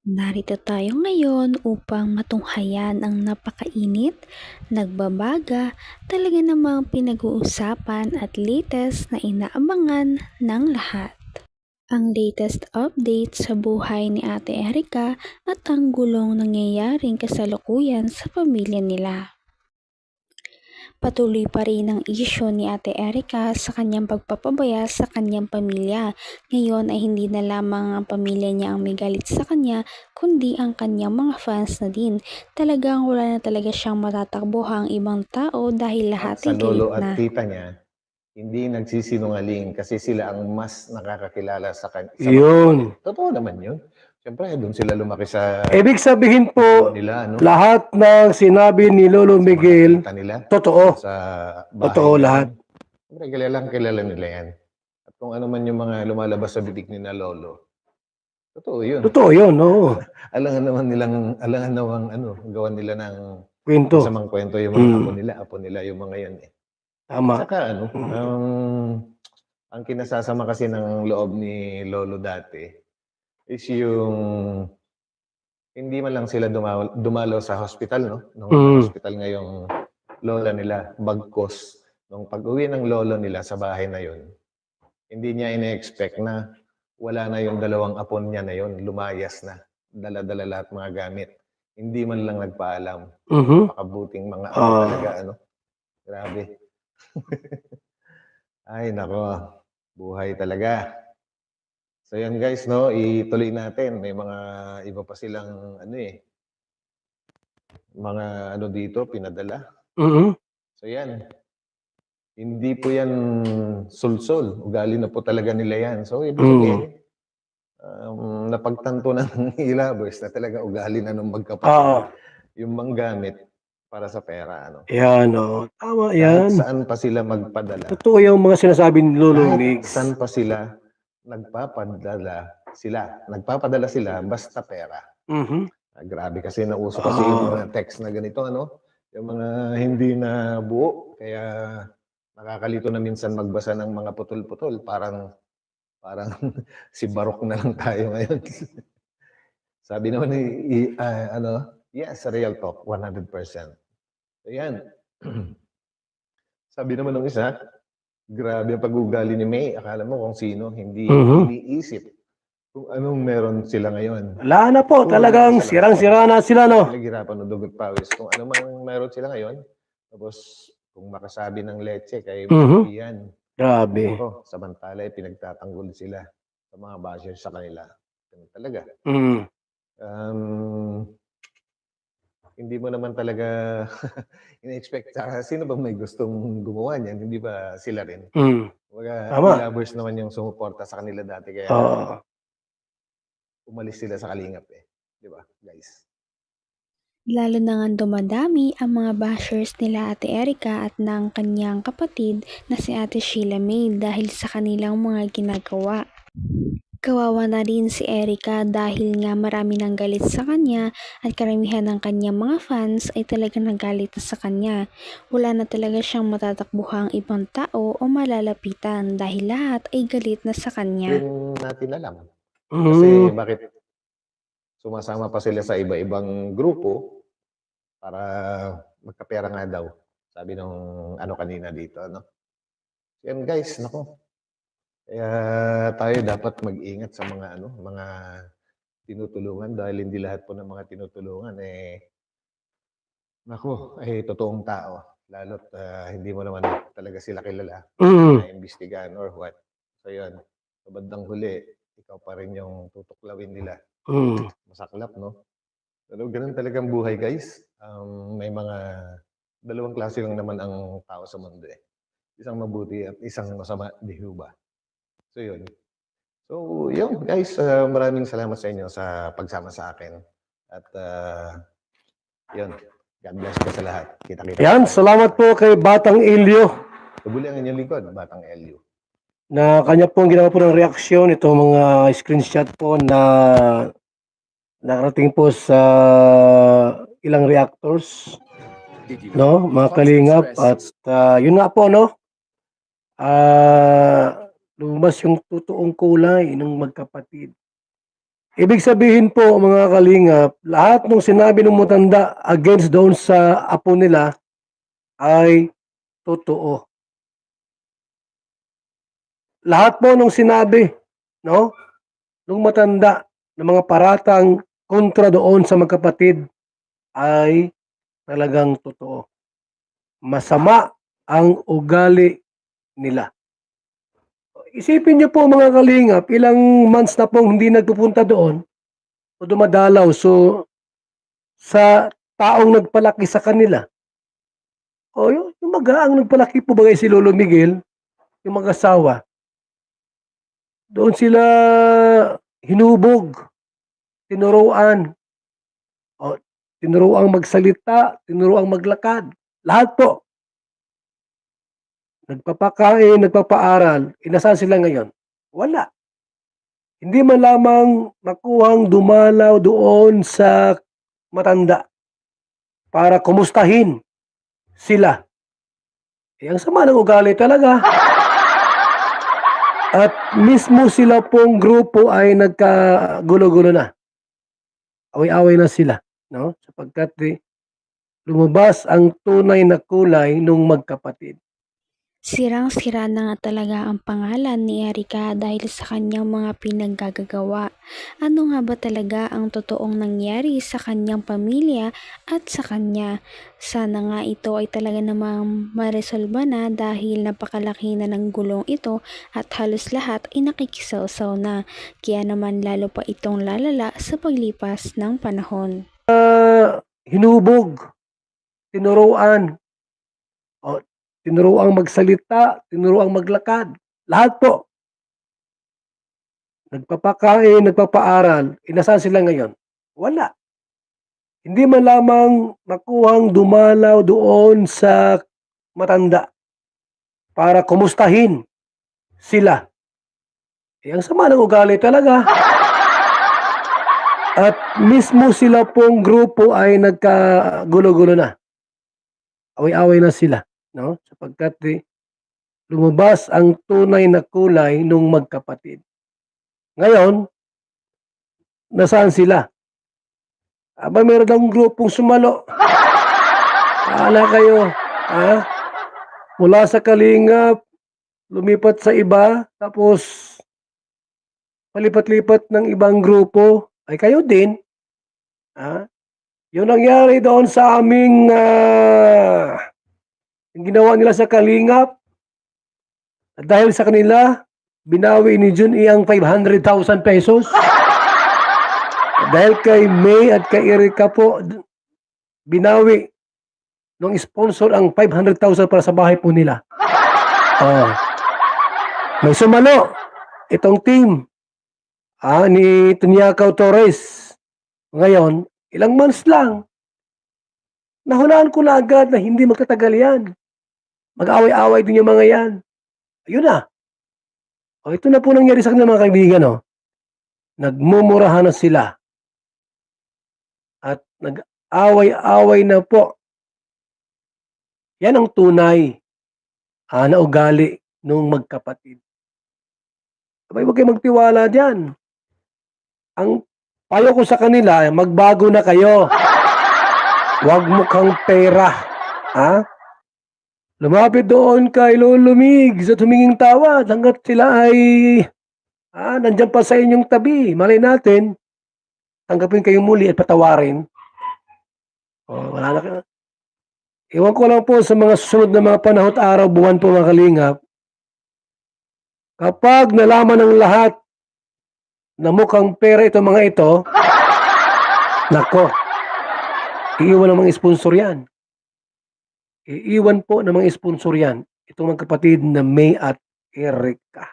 Narito tayo ngayon upang matunghayan ang napakainit, nagbabaga, talaga namang pinag-uusapan at latest na inaabangan ng lahat. Ang latest update sa buhay ni Ate Erika at ang gulong nangyayaring kasalukuyan sa pamilya nila. Patuloy pa rin ang isyu ni Ate Erika sa kanyang pagpapabaya sa kanyang pamilya. Ngayon ay hindi na lamang ang pamilya niya ang may galit sa kanya, kundi ang kanyang mga fans na din. Talagang wala na talaga siyang matatakbuhang ibang tao dahil At lahat sa ay galit lolo at na. tita niya, hindi nagsisinungaling kasi sila ang mas nakakakilala sa mga galit. Yun. Totoo naman yun. Siyempre, doon sila lumaki sa Ibig sabihin lolo po, nila, no? lahat ng sinabi ni Lolo Sa mga Miguel, tita nila, totoo. sa bahay Totoo nila. lahat. Siyempre, kilala nila yan. At kung ano man yung mga lumalabas sa bibig ni na lolo, totoo yun. Totoo yun, oo. Alangan namang gawan nila ng Kwento. masamang kwento yung mga apo nila yung mga yun eh. Tama. Saka ang kinasasama kasi ng loob ni Lolo dati is yung hindi man lang sila dumalaw sa hospital, no? Nung hospital ngayong lola nila, bagkos. Nung pag-uwi ng lolo nila sa bahay na yun, hindi niya ina-expect na wala na yung dalawang apon niya na yun, lumayas na. Dala-dala lahat mga gamit. Hindi man lang nagpaalam. Napakabuting mga apo talaga, ano? Grabe. Ay, nako. Buhay talaga. So yan guys, no, ituloy natin. May mga iba pa silang mga dito pinadala. So yan. Hindi po yan sulsol. Ugali na po talaga nila yan. So ibig sabihin, napagtanto ng Ilabers na talaga ugali na ng magkapatid. Yung manggamit para sa pera, ano. Yan, o. Tama yan. Kahit saan pa sila magpadala. Totoo yung mga sinasabi ni Lolo Mix. Saan pa sila nagpapadala sila basta pera. Grabe kasi nauso kasi yung mga text na ganito, ano? Yung mga hindi na buo. Kaya nakakalito na minsan magbasa ng mga putol-putol. Parang si Barok na lang tayo ngayon. Sabi naman yes, real talk, 100%. So yan. Sabi naman ng isa, grabe ang pag-ugali ni May. Akala mo kung sino, hindi iniisip kung anong meron sila ngayon. Wala na po, talagang sirang-sira na sila, no? Pinaghirapan ng dugot pawis. Kung ano mang meron sila ngayon, tapos kung makasabi ng leche kay yan. Grabe. Samantala, pinagtatanggol sila sa mga bashers sa kanila. Ganun talaga. Hindi mo naman talaga ina-expect. Sino ba may gustong gumawa niyan? Hindi ba sila rin? Lovers naman yung sumuporta sa kanila dati. Kaya umalis sila sa Kalingap eh. Di ba, guys? Lalo na nga dumadami ang mga bashers nila Ate Erika at ng kanyang kapatid na si Ate Sheila May dahil sa kanilang mga ginagawa. Kawawa na rin si Erika dahil nga marami nang galit sa kanya at karamihan ng kanyang mga fans ay talagang nagalit na sa kanya. Wala na talaga siyang matatakbuhang ibang tao o malalapitan dahil lahat ay galit na sa kanya. Rin natin alam. Kasi bakit sumasama pa sila sa iba-ibang grupo para magkapera nga daw. Sabi nung kanina dito, no? Yan guys, nako. Kaya tayo dapat mag-ingat sa mga mga tinutulungan dahil hindi lahat po ng mga tinutulungan totoong tao. Lalo't hindi mo naman talaga sila kilala. Na-imbestigahan or what. So yun, sa bandang huli, ikaw pa rin yung tutuklawin nila. Masaklap, no? Pero ganun talagang buhay, guys. May mga dalawang klase lang naman ang tao sa mundo eh. Isang mabuti at isang masama, di ba? So yun. So yun, guys. Maraming salamat sa inyo sa pagsama sa akin. At yun. God bless po sa lahat. Kita-kita. Yan, salamat po kay Batang Elio. Tubuli ang inyong lingkod, Batang Elio. Na kanya po ginawa po ng reaksyon itong mga screenshot po na nakarating po sa ilang reactors, no, mga kalingap. At yun nga po, no, lumabas yung totoong kulay ng magkapatid. Ibig sabihin po mga kalingap, lahat ng sinabi ng matanda against doon sa apo nila ay totoo. Lahat po nung sinabi, no, nung matanda ng mga paratang kontra doon sa magkapatid ay talagang totoo. Masama ang ugali nila. Isipin niyo po mga kalingap, ilang months na pong hindi nagpupunta doon o dumadalaw sa taong nagpalaki sa kanila. O yung mag-aang nagpalaki po bagay si Lolo Miguel, yung mag-asawa, doon sila hinubog, tinuruan, o tinuruang magsalita, tinuruang maglakad. Lahat po. Nagpapakain, nagpapaaral. Nasaan sila ngayon? Wala. Hindi man lamang nakuhang dumalaw doon sa matanda para kumustahin sila. Ang sama ng ugali talaga. At mismo sila pong grupo ay nagkagulo-gulo na. Away-away na sila, no? Sapagkat lumabas ang tunay na kulay nung magkapatid. Sirang-sira na nga talaga ang pangalan ni Erica dahil sa kanyang mga pinaggagawa. Ano nga ba talaga ang totoong nangyari sa kanyang pamilya at sa kanya? Sana nga ito ay talaga namang maresolba na dahil napakalaki na ng gulong ito at halos lahat ay nakikisawsaw na. Kaya naman lalo pa itong lalala sa paglipas ng panahon. Hinubog, tinuruan, tinuruang magsalita, tinuruang maglakad. Lahat po. Nagpapakain, nagpapaaral. Nasaan sila ngayon? Wala. Hindi man lamang nakuhang dumalaw doon sa matanda para kumustahin sila. Ang sama ng ugali talaga. At mismo sila pong grupo ay nagkagulo-gulo na. Away-away na sila, no? Sapagkat lumabas ang tunay na kulay nung magkapatid. Ngayon, nasaan sila? Aba, meron akong grupong sumalo. Paala kayo, ha? Mula sa Kalingap, lumipat sa iba, tapos palipat-lipat ng ibang grupo, ay kayo din. Ha? Yung nangyari doon sa aming yung ginawa nila sa Kalingap, at dahil sa kanila, binawi ni Jun ang 500,000 pesos. Dahil kay May at kay Erica po, binawi ng sponsor ang 500,000 para sa bahay po nila. May sumalo itong team ni Tunyakaw Torres. Ngayon, ilang months lang, nahulaan ko na agad na hindi magtatagal yan. Mag-away-away din yung mga yan. Ayun na. Ito na po nangyari sa kanila mga kaibigan. Nagmumurahan na sila. At nag-away-away na po. Yan ang tunay na ugali nung magkapatid. Abay, huwag kayo magtiwala dyan. Ang payo ko sa kanila, magbago na kayo. Huwag mukhang pera. Lumapit doon kay Lolo Migs at huminging tawad hanggat sila ay nandyan pa sa inyong tabi. Malay natin, tanggapin kayo muli at patawarin. Wala na kayo. Iwan ko lang po sa mga susunod na mga panahon at araw, buwan po mga kalingap. Kapag nalaman ng lahat na mukhang pera ito mga ito, nako, iiwan ng mga sponsor yan. Iiwan po ng mga sponsor yan. Itong mga kapatid na May at Erica.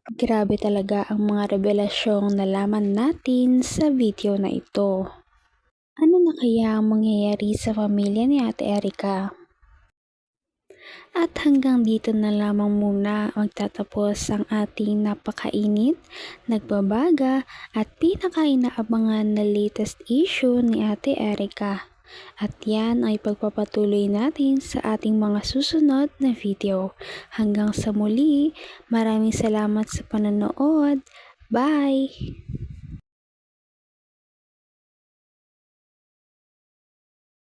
Grabe talaga ang mga revelasyong nalaman natin sa video na ito. Ano na kaya ang mangyayari sa pamilya ni Ate Erica? At hanggang dito na lamang muna magtatapos ang ating napakainit, nagbabaga at pinaka-inaabangan na latest issue ni Ate Erica. At yan ay pagpapatuloy natin sa ating mga susunod na video. Hanggang sa muli, maraming salamat sa panonood. Bye!